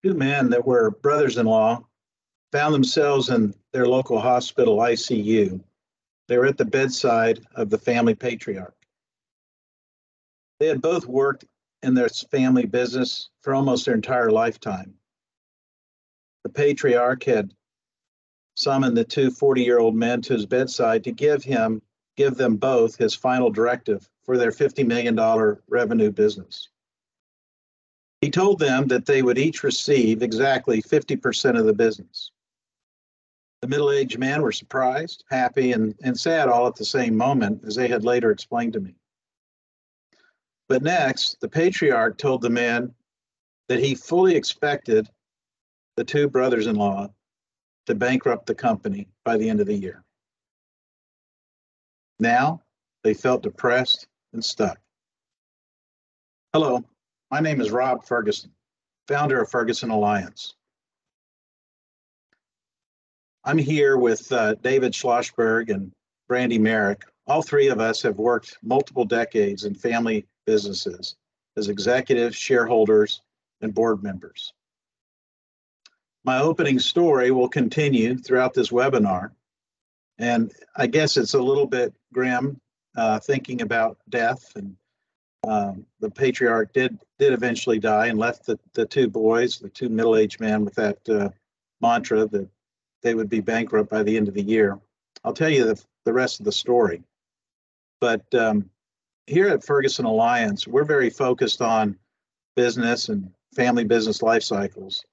Two men that were brothers-in-law found themselves in their local hospital ICU. They were at the bedside of the family patriarch. They had both worked in their family business for almost their entire lifetime. The patriarch had summoned the two 40-year-old men to his bedside to give them both his final directive for their $50 million revenue business. He told them that they would each receive exactly 50% of the business. The middle-aged men were surprised, happy, and sad all at the same moment, as they had later explained to me. But next, the patriarch told the men that he fully expected the two brothers-in-law to bankrupt the company by the end of the year. Now, they felt depressed and stuck. Hello, my name is Rob Ferguson, founder of Ferguson Alliance. I'm here with David Schlossberg and Brandy Merrick. All three of us have worked multiple decades in family businesses as executives, shareholders, and board members. My opening story will continue throughout this webinar, and I guess it's a little bit grim thinking about death, and the patriarch did eventually die and left the two boys, the two middle-aged men, with that mantra that they would be bankrupt by the end of the year. I'll tell you the rest of the story. But here at Ferguson Alliance, we're very focused on business and family business life cycles.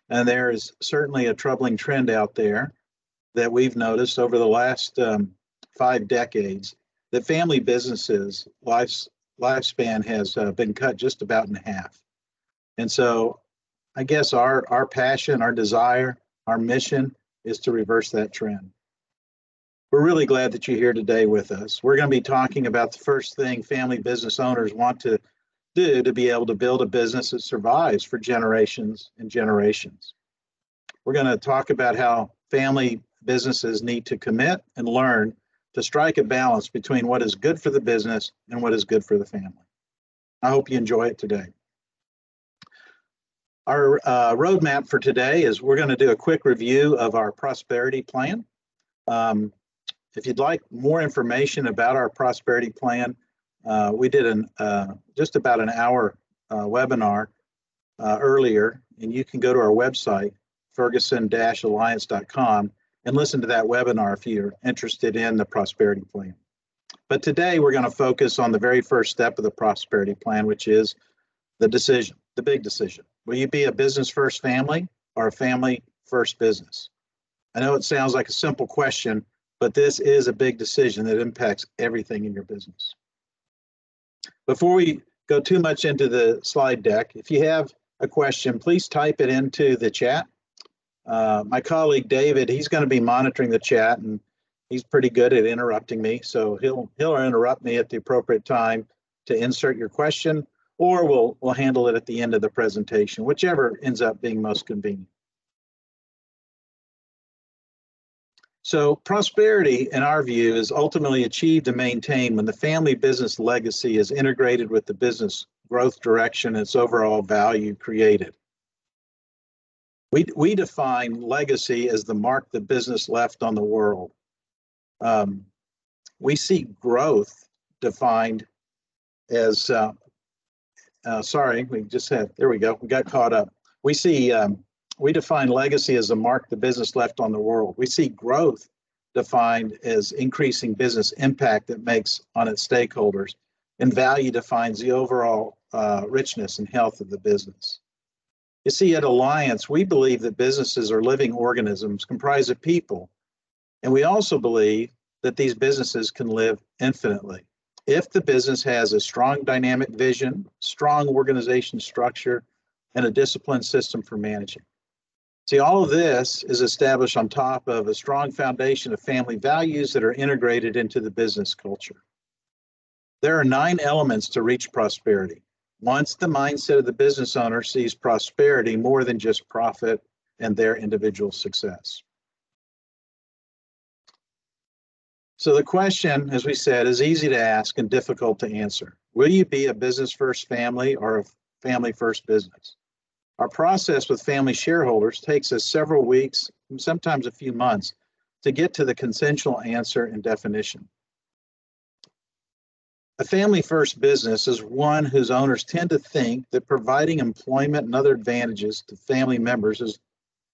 And there is certainly a troubling trend out there that we've noticed over the last 5 decades, that family businesses' lifespan has been cut just about in half. And so I guess our passion, our desire, our mission is to reverse that trend. We're really glad that you're here today with us. We're going to be talking about the first thing family business owners want to do to be able to build a business that survives for generations and generations. We're going to talk about how family businesses need to commit and learn to strike a balance between what is good for the business and what is good for the family. I hope you enjoy it today. Our roadmap for today is we're going to do a quick review of our prosperity plan. If you'd like more information about our prosperity plan, we did just about an hour webinar earlier, and you can go to our website, ferguson-alliance.com, and listen to that webinar if you're interested in the prosperity plan. But today we're going to focus on the very first step of the prosperity plan, which is the decision, the big decision. Will you be a business first family or a family first business? I know it sounds like a simple question, but this is a big decision that impacts everything in your business. Before we go too much into the slide deck, if you have a question, please type it into the chat. My colleague David, he's going to be monitoring the chat, and he's pretty good at interrupting me, so he'll interrupt me at the appropriate time to insert your question, or we'll handle it at the end of the presentation, whichever ends up being most convenient. So prosperity, in our view, is ultimately achieved and maintained when the family business legacy is integrated with the business growth direction and its overall value created. We define legacy as the mark the business left on the world. We see growth defined as, we got caught up. We define legacy as the mark the business left on the world. We see growth defined as increasing business impact it makes on its stakeholders, and value defines the overall richness and health of the business. You see, at Alliance, we believe that businesses are living organisms comprised of people, and we also believe that these businesses can live infinitely if the business has a strong dynamic vision, strong organization structure, and a disciplined system for managing. See, all of this is established on top of a strong foundation of family values that are integrated into the business culture. There are 9 elements to reach prosperity. Once the mindset of the business owner sees prosperity more than just profit and their individual success. So the question, as we said, is easy to ask and difficult to answer. Will you be a business first family or a family first business? Our process with family shareholders takes us several weeks, sometimes a few months, to get to the consensual answer and definition. A family-first business is one whose owners tend to think that providing employment and other advantages to family members is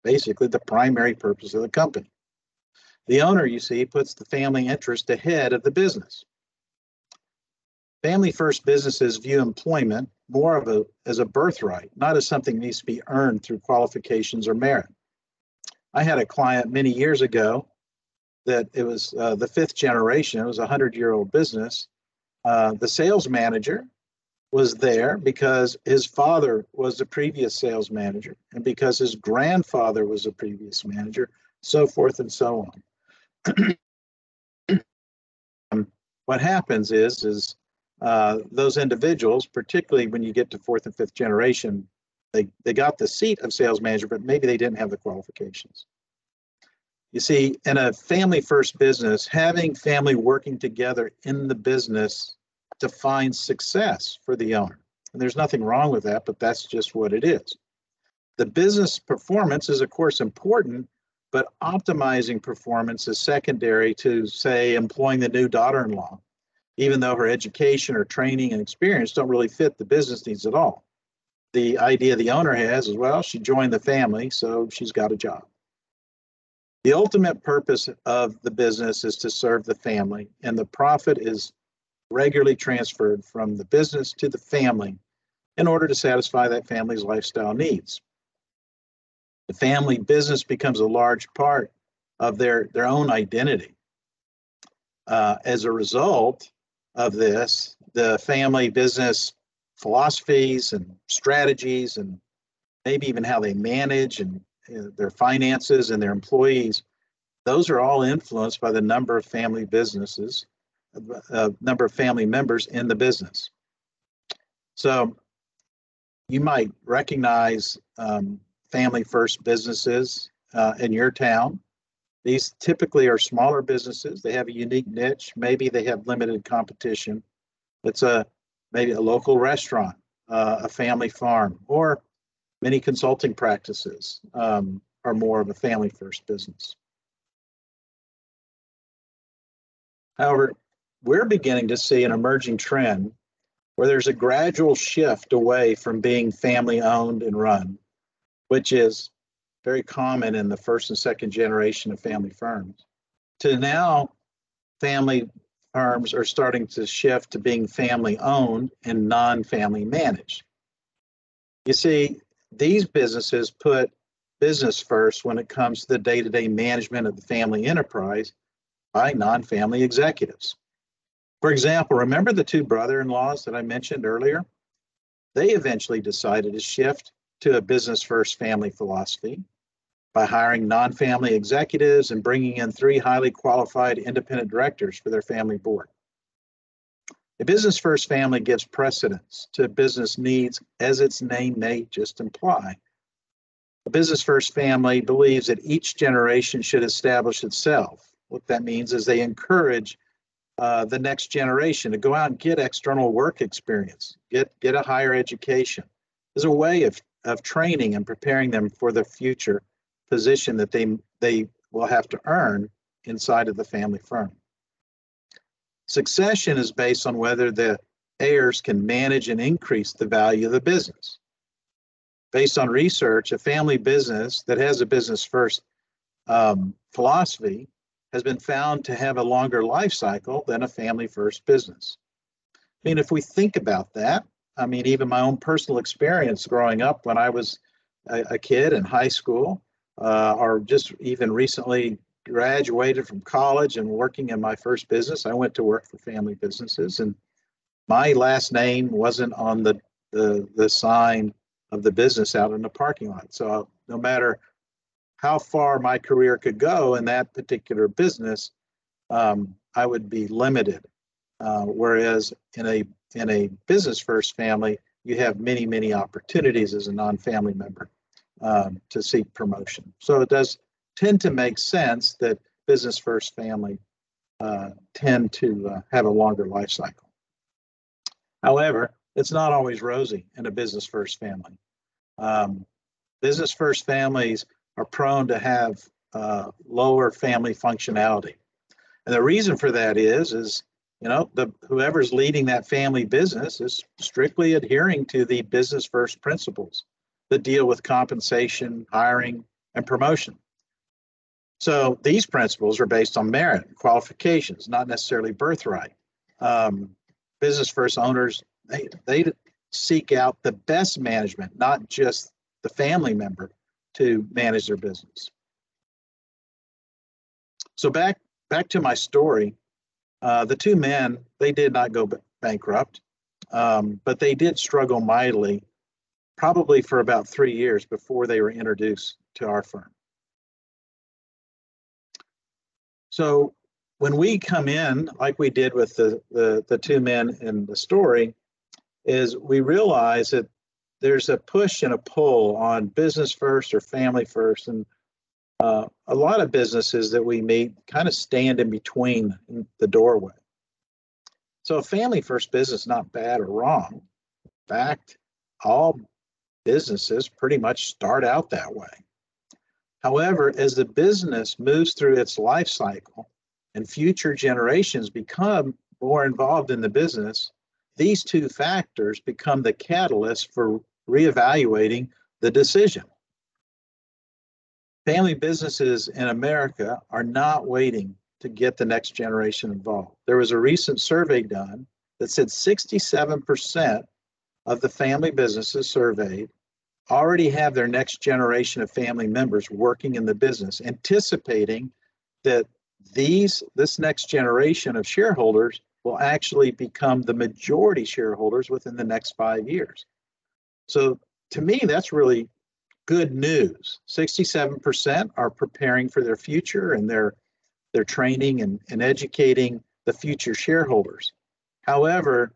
basically the primary purpose of the company. The owner, you see, puts the family interest ahead of the business. Family-first businesses view employment more as a birthright, not as something that needs to be earned through qualifications or merit. I had a client many years ago that it was the fifth generation. It was a 100-year-old business. The sales manager was there because his father was the previous sales manager and because his grandfather was a previous manager, so forth and so on. What happens is those individuals, particularly when you get to fourth and fifth generation, they got the seat of sales manager, but maybe they didn't have the qualifications. You see, in a family-first business, having family working together in the business defines success for the owner. And there's nothing wrong with that, but that's just what it is. The business performance is, of course, important, but optimizing performance is secondary to, say, employing the new daughter-in-law, even though her education or training and experience don't really fit the business needs at all. The idea the owner has is, well, she joined the family, so she's got a job. The ultimate purpose of the business is to serve the family, and the profit is regularly transferred from the business to the family in order to satisfy that family's lifestyle needs. The family business becomes a large part of their own identity. As a result of this, the family business philosophies and strategies and maybe even how they manage and their finances and their employees, those are all influenced by the number of family businesses, number of family members in the business. So you might recognize family-first businesses in your town. These typically are smaller businesses. They have a unique niche. Maybe they have limited competition. It's maybe a local restaurant, a family farm, or many consulting practices are more of a family-first business. However, we're beginning to see an emerging trend where there's a gradual shift away from being family-owned and run, which is very common in the first and second generation of family firms, to now family firms are starting to shift to being family-owned and non-family managed. You see, these businesses put business first when it comes to the day-to-day management of the family enterprise by non-family executives. For example, remember the two brother-in-laws that I mentioned earlier? They eventually decided to shift to a business-first family philosophy by hiring non-family executives and bringing in 3 highly qualified independent directors for their family board. A business-first family gives precedence to business needs, as its name may just imply. A business-first family believes that each generation should establish itself. What that means is they encourage the next generation to go out and get external work experience, get a higher education. There's a way of training and preparing them for the future position that they will have to earn inside of the family firm. Succession is based on whether the heirs can manage and increase the value of the business. Based on research, a family business that has a business-first philosophy has been found to have a longer life cycle than a family-first business. I mean, if we think about that, I mean, even my own personal experience growing up when I was a kid in high school, or just even recently graduated from college and working in my first business, I went to work for family businesses, and my last name wasn't on the sign of the business out in the parking lot. So no matter how far my career could go in that particular business, I would be limited. Whereas in a business-first family, you have many opportunities as a non-family member to seek promotion. So it does tend to make sense that business-first family tend to have a longer life cycle. However, it's not always rosy in a business-first family. Business first families are prone to have lower family functionality. And the reason for that is whoever's leading that family business is strictly adhering to the business first principles that deal with compensation, hiring, and promotion. So these principles are based on merit and qualifications, not necessarily birthright. Business first owners, they seek out the best management, not just the family member, to manage their business. So back to my story, the two men, they did not go bankrupt, but they did struggle mightily, probably for about 3 years before they were introduced to our firm. So when we come in, like we did with the two men in the story, is we realize that there's a push and a pull on business first or family first. And a lot of businesses that we meet kind of stand in between the doorway. So a family first business is not bad or wrong. In fact, all businesses pretty much start out that way. However, as the business moves through its life cycle and future generations become more involved in the business, these two factors become the catalyst for reevaluating the decision. Family businesses in America are not waiting to get the next generation involved. There was a recent survey done that said 67% of the family businesses surveyed already have their next generation of family members working in the business, anticipating that this next generation of shareholders will actually become the majority shareholders within the next 5 years. So to me, that's really good news. 67% are preparing for their future, and they're training and educating the future shareholders. However,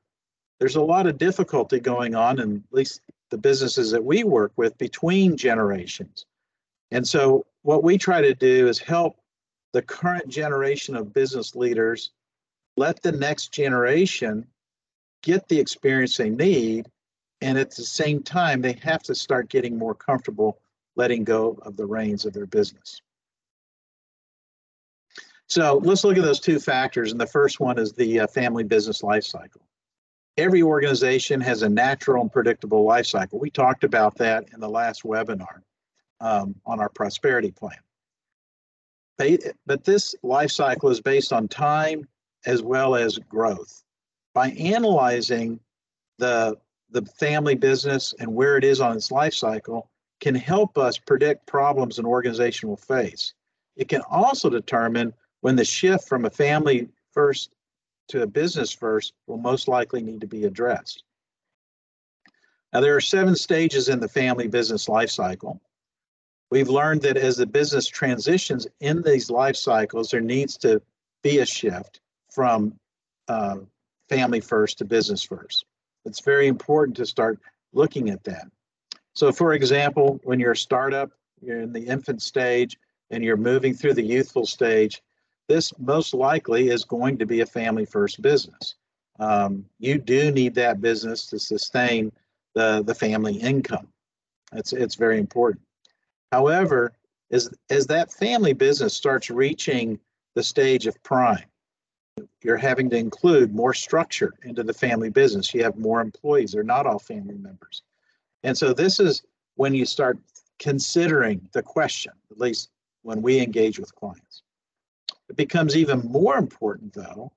there's a lot of difficulty going on in at least the businesses that we work with between generations. And so what we try to do is help the current generation of business leaders let the next generation get the experience they need. And at the same time, they have to start getting more comfortable letting go of the reins of their business. So let's look at those two factors. And the first one is the family business life cycle. Every organization has a natural and predictable life cycle. We talked about that in the last webinar on our prosperity plan. But this life cycle is based on time as well as growth. By analyzing the family business and where it is on its life cycle can help us predict problems an organization will face. It can also determine when the shift from a family first to a business first will most likely need to be addressed. Now, there are 7 stages in the family business life cycle. We've learned that as the business transitions in these life cycles, there needs to be a shift from family first to business first. It's very important to start looking at that. So for example, when you're a startup, you're in the infant stage and you're moving through the youthful stage, this most likely is going to be a family first business. You do need that business to sustain the family income. It's very important. However, as that family business starts reaching the stage of prime, you're having to include more structure into the family business. You have more employees. They're not all family members. And so this is when you start considering the question, at least when we engage with clients. It becomes even more important, though,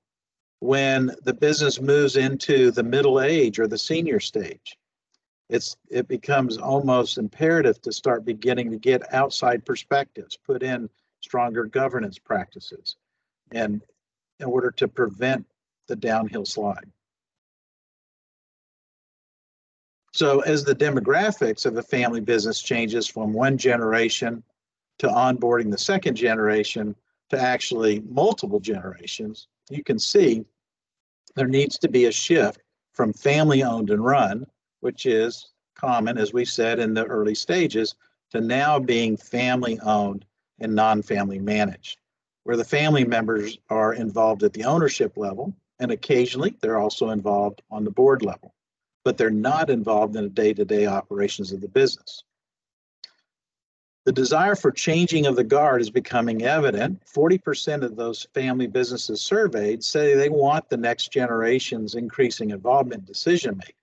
when the business moves into the middle age or the senior stage. It becomes almost imperative to start beginning to get outside perspectives, put in stronger governance practices, and in order to prevent the downhill slide. So as the demographics of the family business changes from one generation to onboarding the second generation to actually multiple generations, you can see there needs to be a shift from family owned and run, which is common, as we said, in the early stages, to now being family owned and non-family managed, where the family members are involved at the ownership level, and occasionally they're also involved on the board level, but they're not involved in the day-to-day operations of the business. The desire for changing of the guard is becoming evident. 40% of those family businesses surveyed say they want the next generation's increasing involvement in decision making.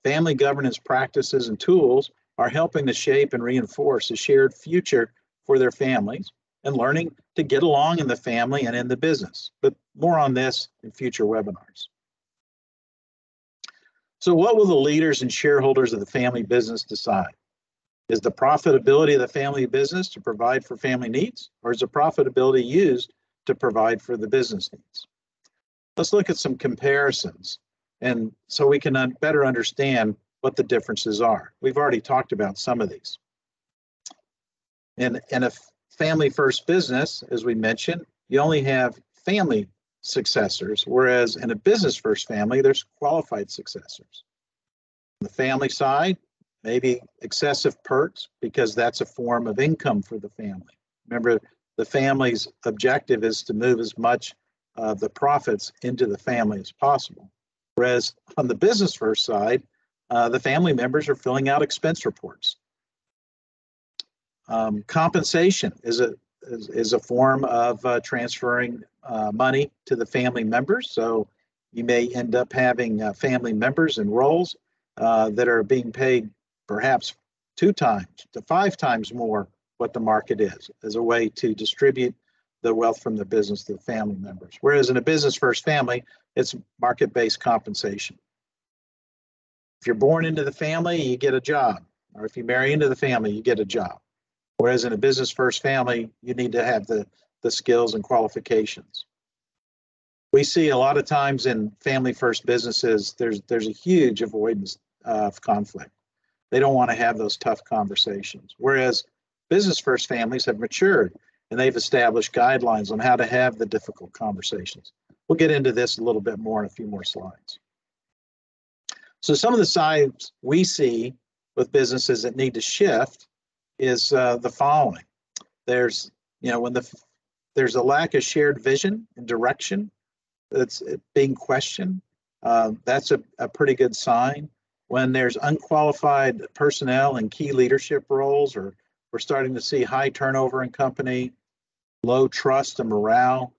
Family governance practices and tools are helping to shape and reinforce a shared future for their families and learning to get along in the family and in the business. But more on this in future webinars. So what will the leaders and shareholders of the family business decide? Is the profitability of the family business to provide for family needs, or is the profitability used to provide for the business needs? Let's look at some comparisons, and so we can better understand what the differences are. We've already talked about some of these. In a family first business, as we mentioned, you only have family successors, whereas in a business first family, there's qualified successors. On the family side, maybe excessive perks because that's a form of income for the family. Remember, the family's objective is to move as much of the profits into the family as possible. Whereas on the business first side, the family members are filling out expense reports. Compensation is a form of transferring money to the family members. So you may end up having family members in roles that are being paid perhaps 2 times to 5 times more what the market is, as a way to distribute the wealth from the business to the family members. Whereas in a business first family, it's market-based compensation. If you're born into the family, you get a job. Or if you marry into the family, you get a job. Whereas in a business first family, you need to have the skills and qualifications. We see a lot of times in family first businesses, there's a huge avoidance of conflict. They don't want to have those tough conversations. Whereas business first families have matured and they've established guidelines on how to have the difficult conversations. We'll get into this a little bit more in a few more slides. So some of the signs we see with businesses that need to shift is the following. There's, when there's a lack of shared vision and direction that's being questioned, that's a pretty good sign. When there's unqualified personnel in key leadership roles, or we're starting to see high turnover in company, low trust and morale,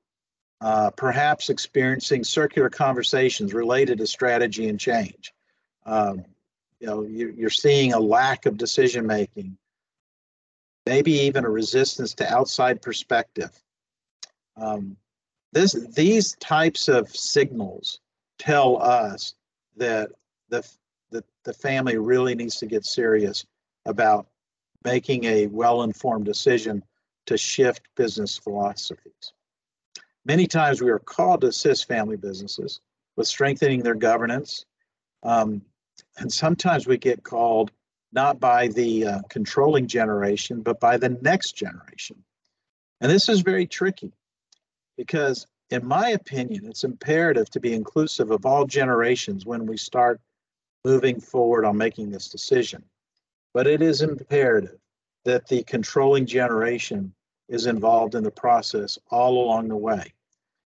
perhaps experiencing circular conversations related to strategy and change. You're seeing a lack of decision making, maybe even a resistance to outside perspective. These types of signals tell us that the family really needs to get serious about making a well-informed decision to shift business philosophies. Many times we are called to assist family businesses with strengthening their governance, and sometimes we get called not by the controlling generation, but by the next generation. And this is very tricky because, in my opinion, it's imperative to be inclusive of all generations when we start moving forward on making this decision. But it is imperative that the controlling generation is involved in the process all along the way.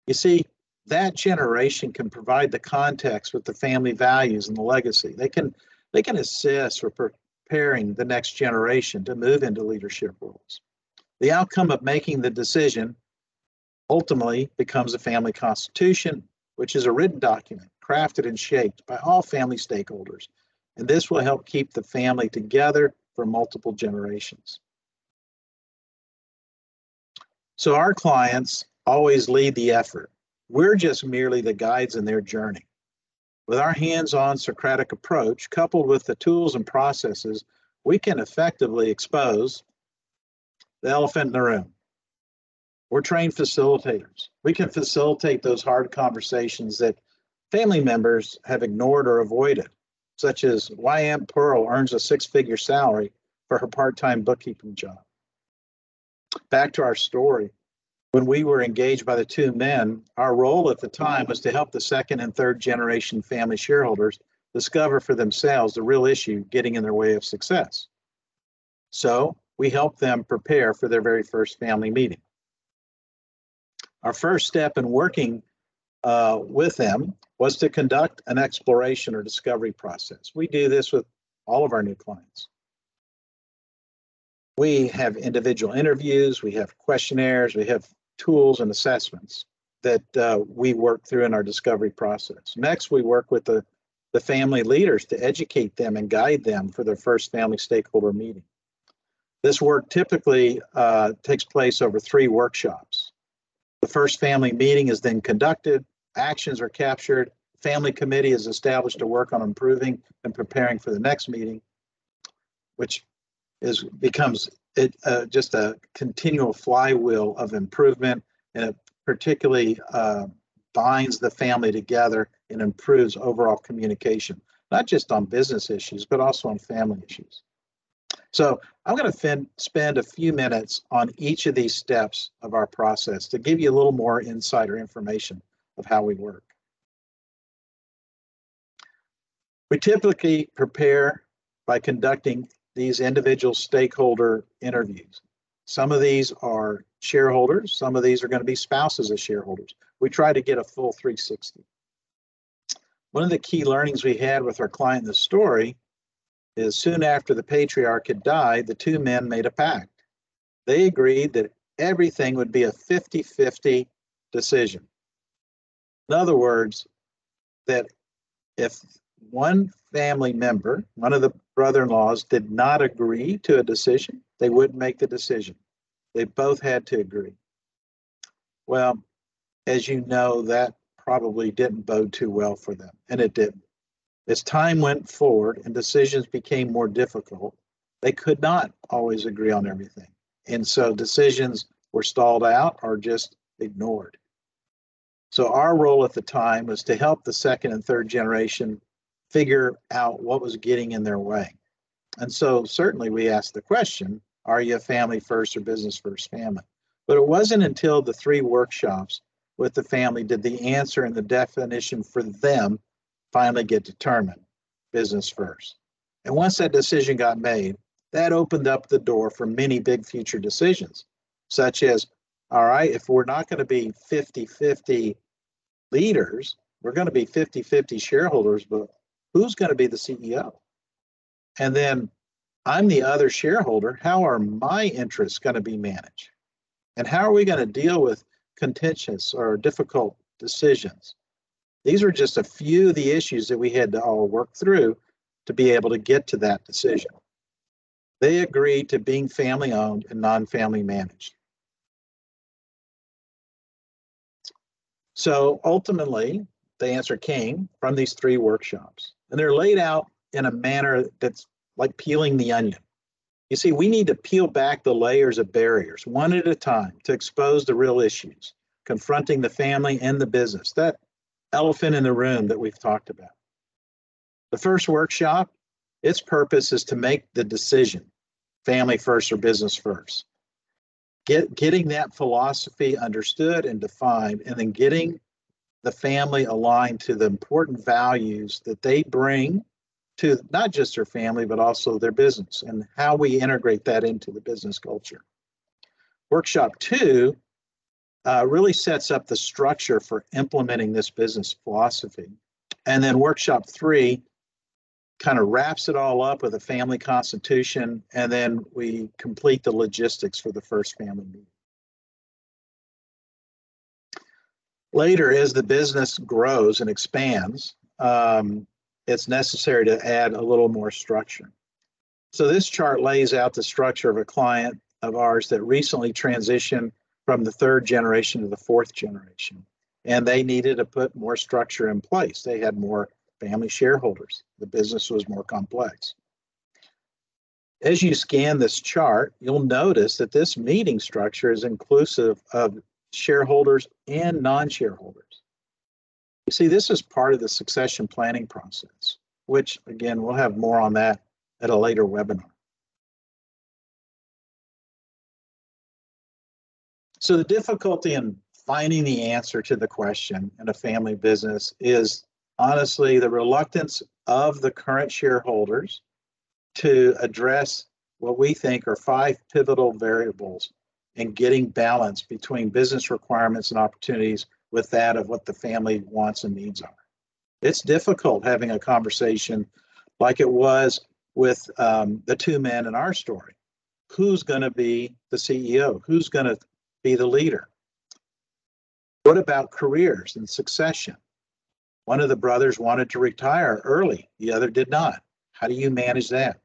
You see, that generation can provide the context with the family values and the legacy. They can assist or preparing the next generation to move into leadership roles. The outcome of making the decision ultimately becomes a family constitution, which is a written document crafted and shaped by all family stakeholders. And this will help keep the family together for multiple generations. So our clients always lead the effort. We're just merely the guides in their journey. With our hands-on Socratic approach, coupled with the tools and processes, we can effectively expose the elephant in the room. We're trained facilitators. We can facilitate those hard conversations that family members have ignored or avoided, such as why Aunt Pearl earns a 6-figure salary for her part-time bookkeeping job. Back to our story. When we were engaged by the 2 men, our role at the time was to help the 2nd and 3rd generation family shareholders discover for themselves the real issue getting in their way of success. So we helped them prepare for their very first family meeting. Our first step in working with them was to conduct an exploration or discovery process. We do this with all of our new clients. We have individual interviews, we have questionnaires, we have tools and assessments that we work through in our discovery process. Next, we work with the family leaders to educate them and guide them for their first family stakeholder meeting. This work typically takes place over 3 workshops. The first family meeting is then conducted, actions are captured, family committee is established to work on improving and preparing for the next meeting, which becomes just a continual flywheel of improvement, and it particularly binds the family together and improves overall communication, not just on business issues, but also on family issues. So I'm going to spend a few minutes on each of these steps of our process to give you a little more insider information of how we work. We typically prepare by conducting these individual stakeholder interviews. Some of these are shareholders, some of these are going to be spouses of shareholders. We try to get a full 360. One of the key learnings we had with our client in the story is soon after the patriarch had died, the 2 men made a pact. They agreed that everything would be a 50-50 decision. In other words, that if one family member, one of the brother-in-laws, did not agree to a decision, they wouldn't make the decision. They both had to agree. Well, as you know, that probably didn't bode too well for them, and it didn't. As time went forward and decisions became more difficult, they could not always agree on everything. And so decisions were stalled out or just ignored. So our role at the time was to help the second and third generation figure out what was getting in their way. And so certainly we asked the question, are you a family first or business first family? But it wasn't until the 3 workshops with the family did the answer and the definition for them finally get determined, business first. And once that decision got made, that opened up the door for many big future decisions, such as, all right, if we're not going to be 50-50 leaders, we're going to be 50-50 shareholders, but who's going to be the CEO? And then I'm the other shareholder. How are my interests going to be managed? And how are we going to deal with contentious or difficult decisions? These are just a few of the issues that we had to all work through to be able to get to that decision. They agreed to being family owned and non-family managed. So ultimately, the answer came from these 3 workshops, and they're laid out in a manner that's like peeling the onion. You see, we need to peel back the layers of barriers one at a time to expose the real issues, confronting the family and the business, that elephant in the room that we've talked about. The first workshop, its purpose is to make the decision, family first or business first. Getting that philosophy understood and defined, and then getting the family aligned to the important values that they bring to not just their family, but also their business, and how we integrate that into the business culture. Workshop 2 really sets up the structure for implementing this business philosophy. And then workshop 3 kind of wraps it all up with a family constitution, and then we complete the logistics for the first family meeting. Later, as the business grows and expands, it's necessary to add a little more structure. So this chart lays out the structure of a client of ours that recently transitioned from the 3rd generation to the 4th generation. And they needed to put more structure in place. They had more family shareholders. The business was more complex. As you scan this chart, you'll notice that this meeting structure is inclusive of shareholders and non-shareholders. You see, this is part of the succession planning process, which again, we'll have more on that at a later webinar. So the difficulty in finding the answer to the question in a family business is honestly the reluctance of the current shareholders to address what we think are 5 pivotal variables in getting balance between business requirements and opportunities with that of what the family wants and needs are. It's difficult having a conversation like it was with the 2 men in our story. who's going to be the CEO? Who's going to be the leader? What about careers and succession? One of the brothers wanted to retire early, the other did not. How do you manage that?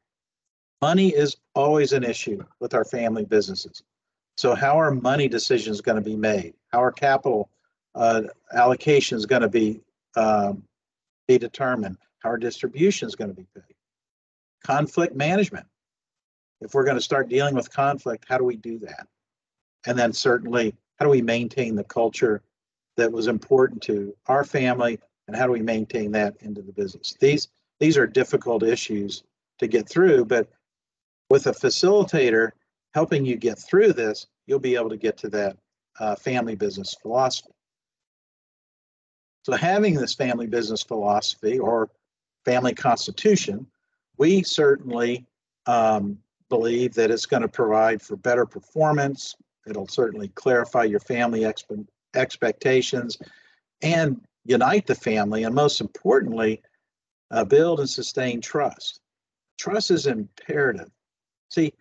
Money is always an issue with our family businesses. So how are money decisions going to be made? How are capital allocations going to be determined? How are distributions going to be paid? Conflict management. If we're going to start dealing with conflict, how do we do that? And then certainly, how do we maintain the culture that was important to our family, and how do we maintain that into the business? These are difficult issues to get through, but with a facilitator helping you get through this, you'll be able to get to that family business philosophy. So having this family business philosophy or family constitution, we certainly believe that it's going to provide for better performance. It'll certainly clarify your family expectations and unite the family, and most importantly, build and sustain trust. Trust is imperative. See,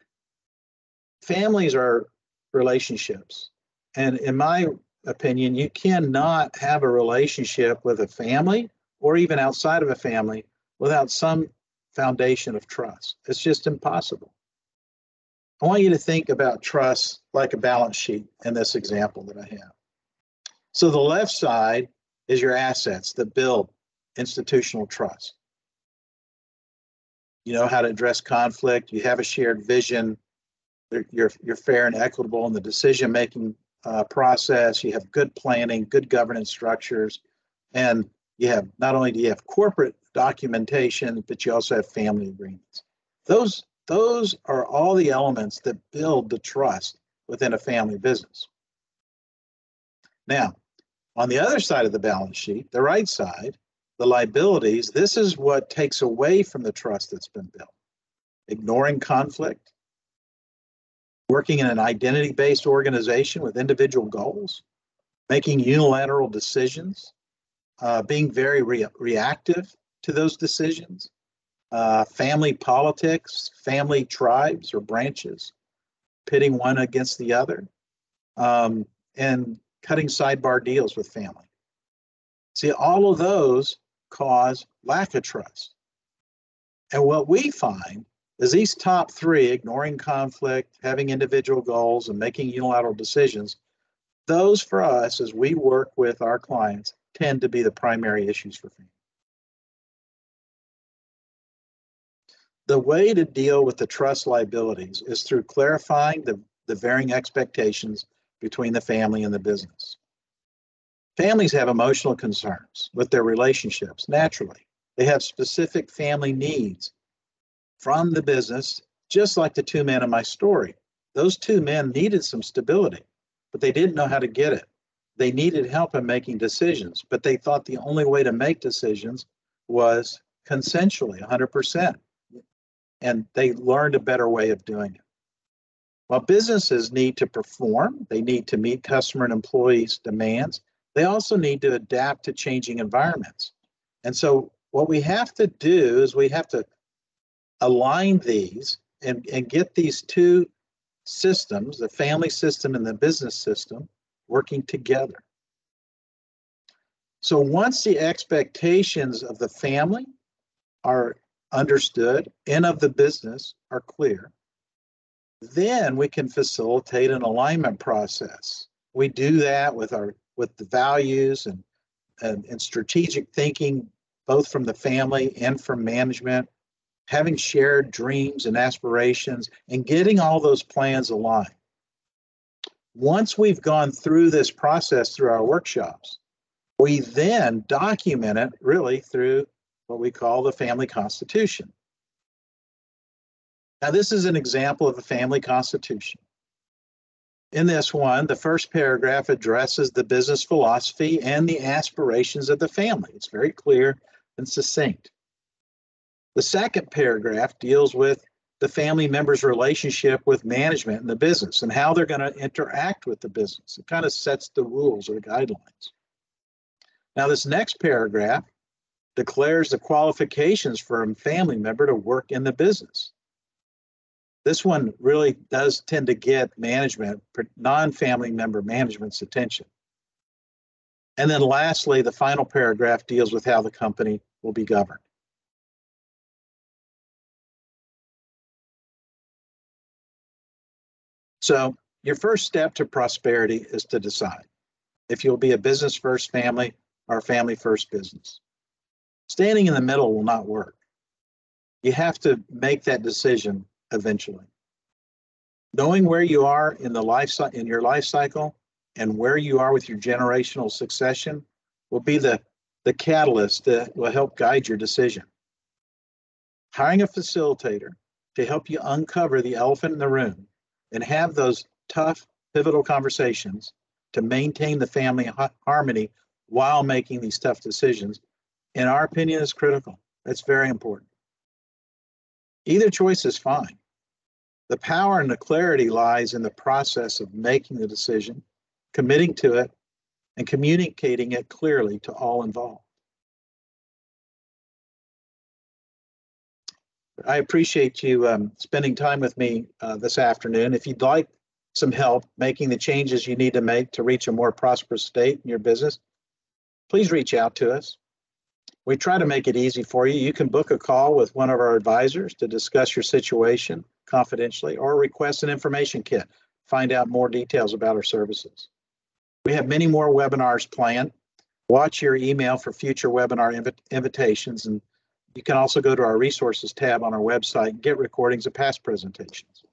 families are relationships, and in my opinion, you cannot have a relationship with a family or even outside of a family without some foundation of trust. It's just impossible. I want you to think about trust like a balance sheet in this example that I have. So the left side is your assets that build institutional trust. You know how to address conflict. You have a shared vision. You're fair and equitable in the decision-making process. You have good planning, good governance structures, and you have not only do you have corporate documentation, but you also have family agreements. Those are all the elements that build the trust within a family business. Now, on the other side of the balance sheet, the right side, the liabilities, this is what takes away from the trust that's been built. Ignoring conflict, working in an identity-based organization with individual goals, making unilateral decisions, being very reactive to those decisions, family politics, family tribes or branches, pitting one against the other, and cutting sidebar deals with family. See, all of those cause lack of trust. And what we find is these top three, ignoring conflict, having individual goals, and making unilateral decisions, those for us as we work with our clients tend to be the primary issues for family. The way to deal with the trust liabilities is through clarifying the varying expectations between the family and the business. Families have emotional concerns with their relationships, naturally. They have specific family needs from the business, just like the two men in my story. Those two men needed some stability, but they didn't know how to get it. They needed help in making decisions, but they thought the only way to make decisions was consensually, 100%. And they learned a better way of doing it. While businesses need to perform, they need to meet customer and employees' demands, they also need to adapt to changing environments. And so what we have to do is we have to align these and get these two systems, the family system and the business system, working together. So once the expectations of the family are understood and of the business are clear, then we can facilitate an alignment process. We do that with the values and strategic thinking, both from the family and from management, having shared dreams and aspirations, and getting all those plans aligned. Once we've gone through this process through our workshops, we then document it really through what we call the family constitution. Now, this is an example of a family constitution. In this one, the first paragraph addresses the business philosophy and the aspirations of the family. It's very clear and succinct. The second paragraph deals with the family members' relationship with management and the business and how they're going to interact with the business. It kind of sets the rules or the guidelines. Now, this next paragraph declares the qualifications for a family member to work in the business. This one really does tend to get management, non-family member management's attention. And then lastly, the final paragraph deals with how the company will be governed. So your first step to prosperity is to decide if you'll be a business first family or a family first business. Standing in the middle will not work. You have to make that decision eventually. Knowing where you are in your life cycle and where you are with your generational succession will be the catalyst that will help guide your decision. Hiring a facilitator to help you uncover the elephant in the room and have those tough, pivotal conversations to maintain the family harmony while making these tough decisions, in our opinion, is critical. That's very important. Either choice is fine. The power and the clarity lies in the process of making the decision, committing to it, and communicating it clearly to all involved. I appreciate you spending time with me this afternoon. If you'd like some help making the changes you need to make to reach a more prosperous state in your business, please reach out to us. We try to make it easy for you. You can book a call with one of our advisors to discuss your situation confidentially or request an information kit. Find out more details about our services. We have many more webinars planned. Watch your email for future webinar invitations, and you can also go to our resources tab on our website and get recordings of past presentations.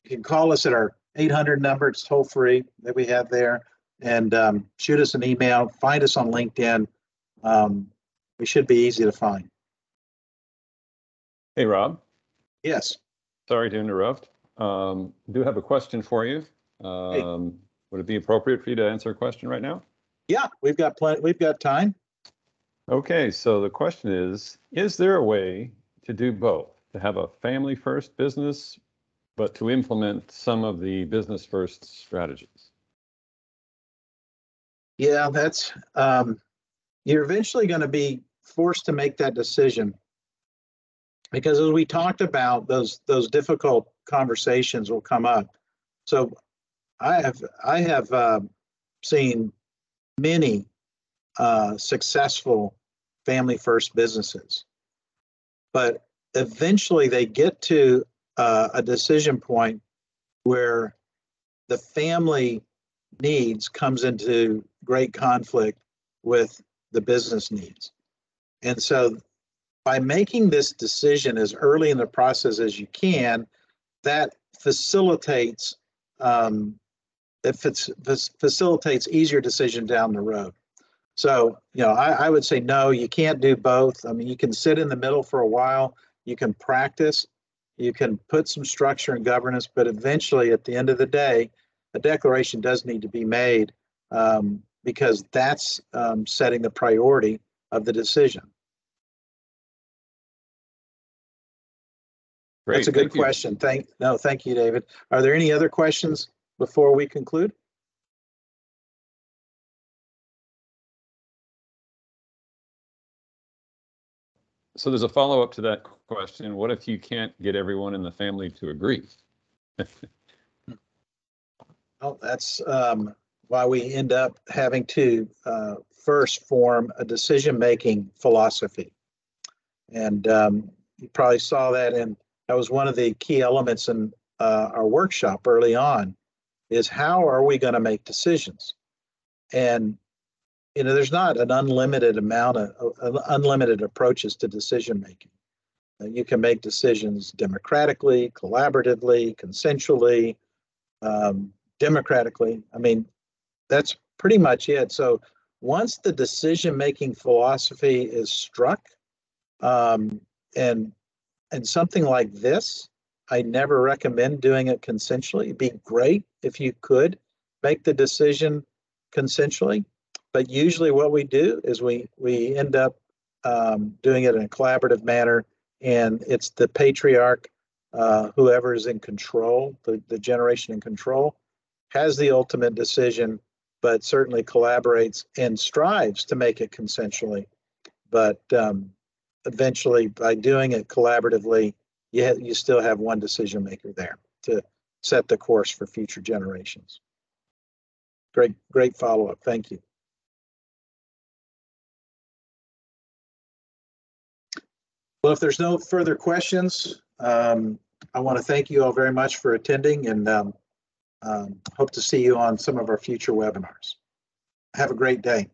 You can call us at our 800 number, it's toll free that we have there, and shoot us an email, find us on LinkedIn. We should be easy to find. Hey, Rob. Yes. Sorry to interrupt. Do have a question for you. Hey. Would it be appropriate for you to answer a question right now? Yeah, we've got time. Okay, so the question is there a way to do both, to have a family first business, but to implement some of the business first strategies? Yeah, that's, you're eventually going to be forced to make that decision, because as we talked about, those difficult conversations will come up. So I have seen many successful family first businesses, but eventually they get to a decision point where the family needs comes into great conflict with the business needs. And so by making this decision as early in the process as you can, that facilitates facilitates easier decision down the road. So, I would say, no, you can't do both. I mean, you can sit in the middle for a while, you can practice, you can put some structure and governance, but eventually at the end of the day, a declaration does need to be made, because that's setting the priority of the decision. Great, that's a good question. Thank you, David. Are there any other questions before we conclude? So there's a follow-up to that question. What if you can't get everyone in the family to agree? Well, that's why we end up having to first form a decision-making philosophy. And you probably saw that, and that was one of the key elements in our workshop early on, is how are we going to make decisions? And there's not an unlimited amount of unlimited approaches to decision making. You can make decisions democratically, collaboratively, consensually, democratically. I mean, that's pretty much it. So once the decision making philosophy is struck, and something like this, I never recommend doing it consensually. It'd be great if you could make the decision consensually. But usually what we do is we end up doing it in a collaborative manner, and it's the patriarch, whoever is in control, the generation in control, has the ultimate decision, but certainly collaborates and strives to make it consensually. But eventually, by doing it collaboratively, you still have one decision maker there to set the course for future generations. Great follow-up. Thank you. Well, if there's no further questions, I want to thank you all very much for attending, and hope to see you on some of our future webinars. Have a great day.